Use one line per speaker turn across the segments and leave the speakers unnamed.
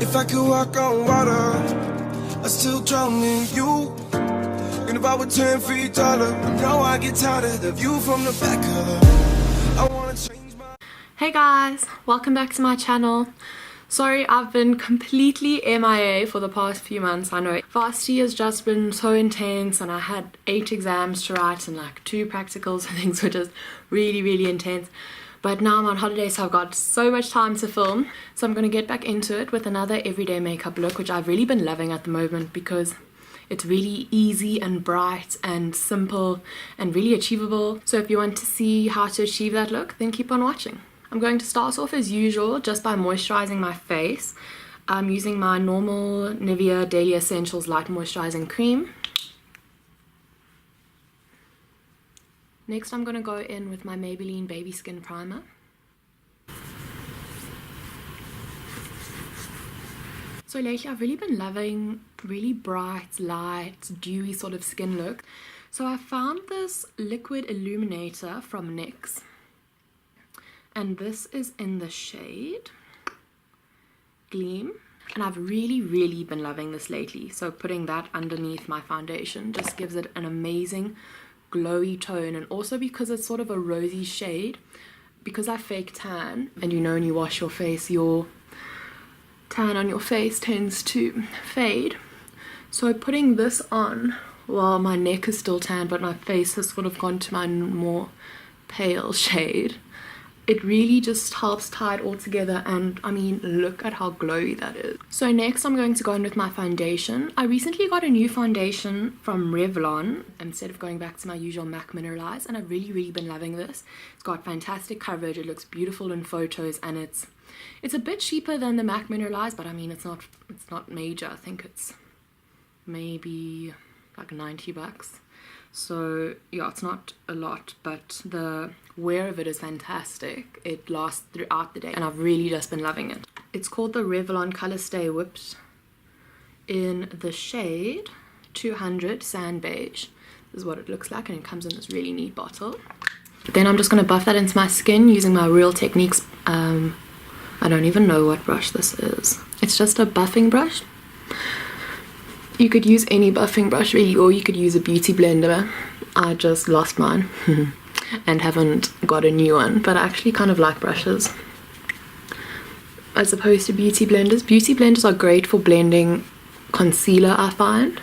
If I could walk on water, I'd still drown in you. And if I were 10 feet taller, I know I get tired of the view from the back of I wanna change my...
Hey guys, welcome back to my channel. Sorry, I've been completely MIA for the past few months. I know varsity has just been so intense and I had 8 exams to write and like 2 practicals and things were just really intense. But now I'm on holiday, so I've got so much time to film. So I'm going to get back into it with another everyday makeup look, which I've really been loving at the moment because it's really easy and bright and simple and really achievable. So if you want to see how to achieve that look, then keep on watching. I'm going to start off as usual just by moisturizing my face. I'm using my normal Nivea Daily Essentials Light Moisturizing Cream. Next I'm going to go in with my Maybelline Baby Skin Primer. So lately I've really been loving really bright, light, dewy sort of skin look. So I found this liquid illuminator from NYX. And this is in the shade Gleam. And I've really been loving this lately. So putting that underneath my foundation just gives it an amazing glowy tone. And also because it's sort of a rosy shade, because I fake tan, and you know when you wash your face, your tan on your face tends to fade. So putting this on while my neck is still tan but my face has sort of gone to my more pale shade, it really just helps tie it all together. And I mean, look at how glowy that is. So next I'm going to go in with my foundation. I recently got a new foundation from Revlon instead of going back to my usual MAC Mineralize, and I've really been loving this. It's got fantastic coverage, it looks beautiful in photos, and it's a bit cheaper than the MAC Mineralize, but I mean it's not major. I think it's maybe like 90 bucks. So yeah, it's not a lot, but the wear of it is fantastic. It lasts throughout the day and I've really just been loving it. It's called the Revlon Color Stay Whipped in the shade 200 Sand Beige. This is what it looks like, and it comes in this really neat bottle. Then I'm just going to buff that into my skin using my Real Techniques. I don't even know what brush this is. It's just a buffing brush. You could use any buffing brush really, or you could use a beauty blender. I just lost mine and haven't got a new one, but I actually kind of like brushes as opposed to beauty blenders. Beauty blenders are great for blending concealer, I find,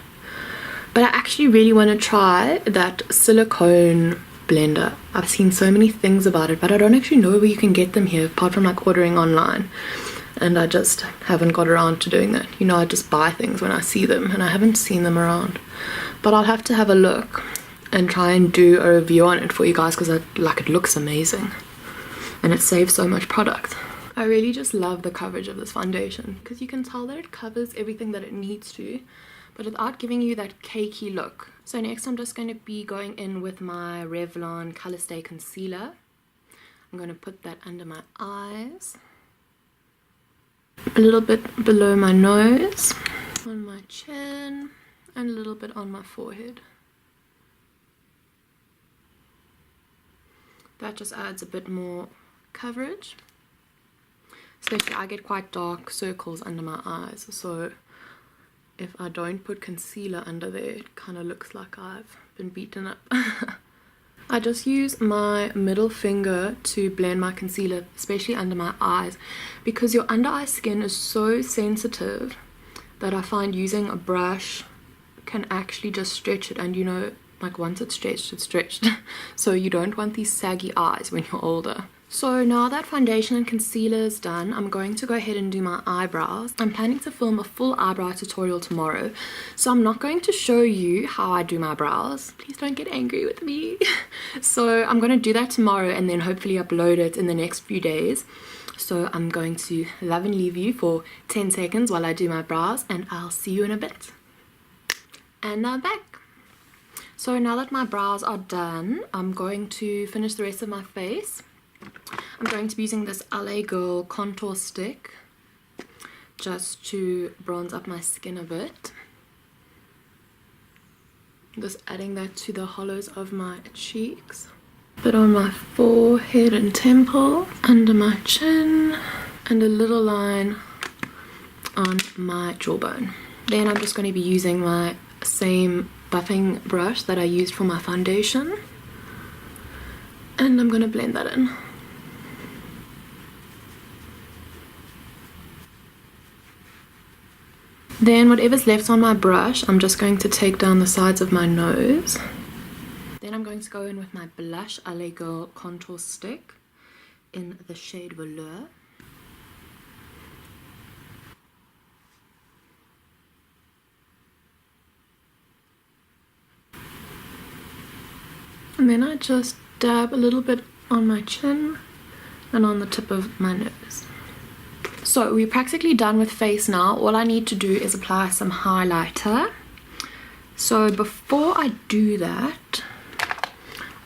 but I actually really want to try that silicone blender. I've seen so many things about it, but I don't actually know where you can get them here apart from like ordering online. And I just haven't got around to doing that. You know, I just buy things when I see them and I haven't seen them around. But I'll have to have a look and try and do a review on it for you guys because it looks amazing. And it saves so much product. I really just love the coverage of this foundation because you can tell that it covers everything that it needs to, but without giving you that cakey look. So next I'm just going to be going in with my Revlon Color Stay Concealer. I'm going to put that under my eyes, a little bit below my nose, on my chin, and a little bit on my forehead. That just adds a bit more coverage. Especially I get quite dark circles under my eyes, so if I don't put concealer under there, it kind of looks like I've been beaten up. I just use my middle finger to blend my concealer, especially under my eyes, because your under eye skin is so sensitive that I find using a brush can actually just stretch it, and you know, like once it's stretched. So you don't want these saggy eyes when you're older. So now that foundation and concealer is done, I'm going to go ahead and do my eyebrows. I'm planning to film a full eyebrow tutorial tomorrow, so I'm not going to show you how I do my brows. Please don't get angry with me. So I'm going to do that tomorrow and then hopefully upload it in the next few days. So I'm going to love and leave you for 10 seconds while I do my brows, and I'll see you in a bit. And I'm back. So now that my brows are done, I'm going to finish the rest of my face. I'm going to be using this LA Girl contour stick just to bronze up my skin a bit. Just adding that to the hollows of my cheeks. A bit on my forehead and temple, under my chin, and a little line on my jawbone. Then I'm just going to be using my same buffing brush that I used for my foundation, and I'm going to blend that in. Then whatever's left on my brush, I'm just going to take down the sides of my nose. Then I'm going to go in with my blush LA Girl contour stick in the shade Velour. And then I just dab a little bit on my chin and on the tip of my nose. So we're practically done with face now. All I need to do is apply some highlighter. So before I do that,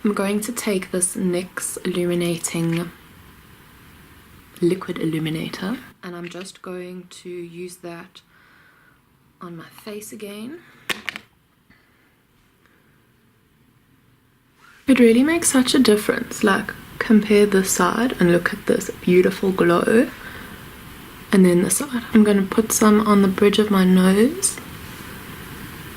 I'm going to take this NYX illuminating liquid illuminator, and I'm just going to use that on my face again. It really makes such a difference. Like, compare this side and look at this beautiful glow, and then this side. I'm going to put some on the bridge of my nose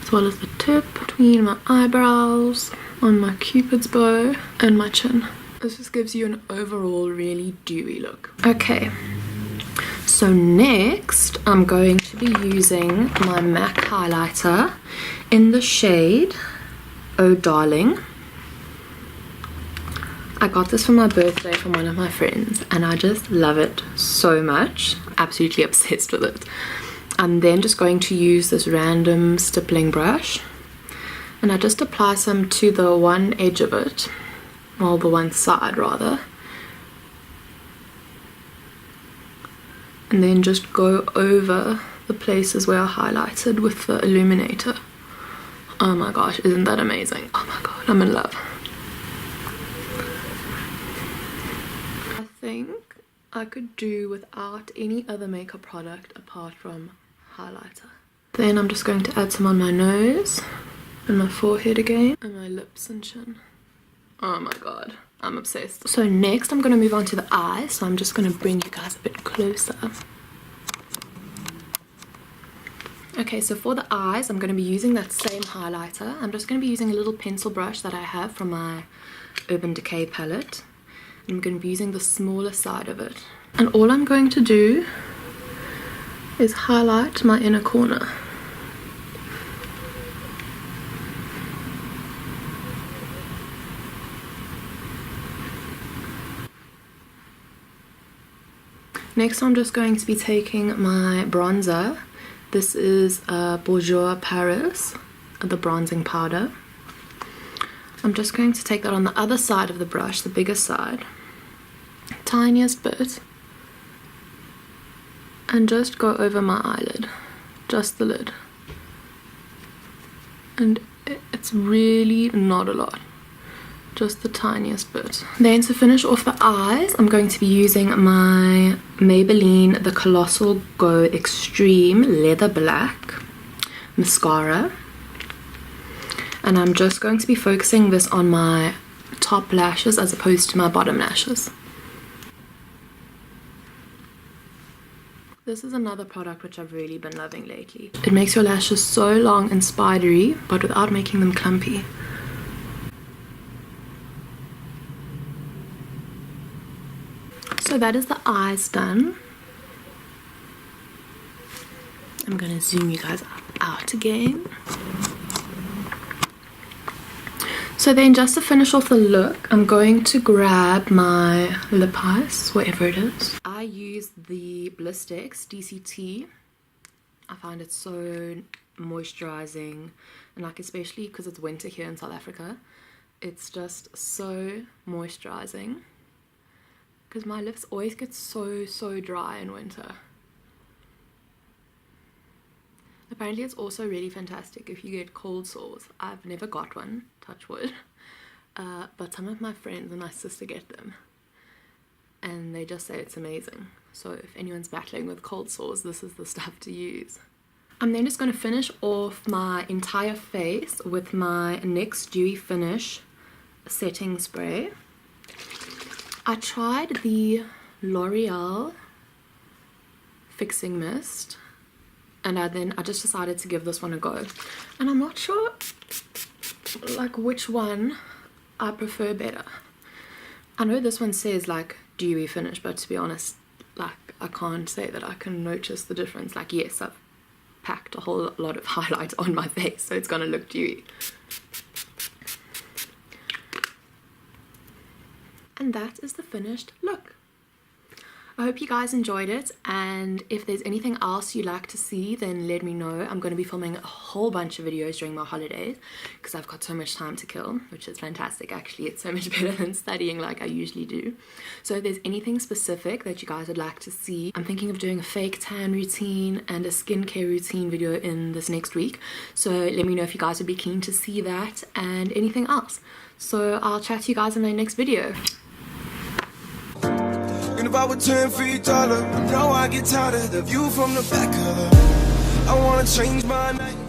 as well as the tip, between my eyebrows, on my cupid's bow, and my chin. This just gives you an overall really dewy look. Okay, so next I'm going to be using my MAC highlighter in the shade Oh Darling. I got this for my birthday from one of my friends, and I just love it so much. Absolutely obsessed with it. I'm then just going to use this random stippling brush, and I just apply some to the one edge of it, well, the one side rather, and then just go over the places where I highlighted with the illuminator. Oh my gosh, isn't that amazing? Oh my god, I'm in love. I think I could do without any other makeup product apart from highlighter. Then I'm just going to add some on my nose and my forehead again, and my lips and chin. Oh my god, I'm obsessed. So next I'm going to move on to the eyes, so I'm just going to bring you guys a bit closer. Okay, so for the eyes I'm going to be using that same highlighter. I'm just going to be using a little pencil brush that I have from my Urban Decay palette. I'm going to be using the smaller side of it, and all I'm going to do is highlight my inner corner. Next I'm just going to be taking my bronzer. This is Bourjois Paris, the bronzing powder. I'm just going to take that on the other side of the brush, the bigger side, tiniest bit, and just go over my eyelid, just the lid. And it's really not a lot, just the tiniest bit. Then to finish off the eyes, I'm going to be using my Maybelline The Colossal Go Extreme Leather Black mascara. And I'm just going to be focusing this on my top lashes as opposed to my bottom lashes. This is another product which I've really been loving lately. It makes your lashes so long and spidery, but without making them clumpy. So that is the eyes done. I'm going to zoom you guys out again. So then just to finish off the look, I'm going to grab my lip ice, whatever it is. I use the Blistex DCT. I find it so moisturizing, and like especially because it's winter here in South Africa, it's just so moisturizing. Because my lips always get so dry in winter. Apparently it's also really fantastic if you get cold sores. I've never got one, touch wood, but some of my friends and my sister get them, and they just say it's amazing. So if anyone's battling with cold sores, this is the stuff to use. I'm then just going to finish off my entire face with my NYX Dewy Finish setting spray. I tried the L'Oreal Fixing Mist, and then I just decided to give this one a go, and I'm not sure like which one I prefer better. I know this one says like dewy finish, but to be honest, like I can't say that I can notice the difference. Like yes, I've packed a whole lot of highlight on my face, so it's gonna look dewy. And that is the finished look. I hope you guys enjoyed it, and if there's anything else you'd like to see, then let me know. I'm going to be filming a whole bunch of videos during my holidays because I've got so much time to kill, which is fantastic actually. It's so much better than studying like I usually do. So if there's anything specific that you guys would like to see, I'm thinking of doing a fake tan routine and a skincare routine video in this next week. So let me know if you guys would be keen to see that and anything else. So I'll chat to you guys in my next video.
And if I were 10 feet taller, I know I get tired of the view from the back of the. I wanna change my name.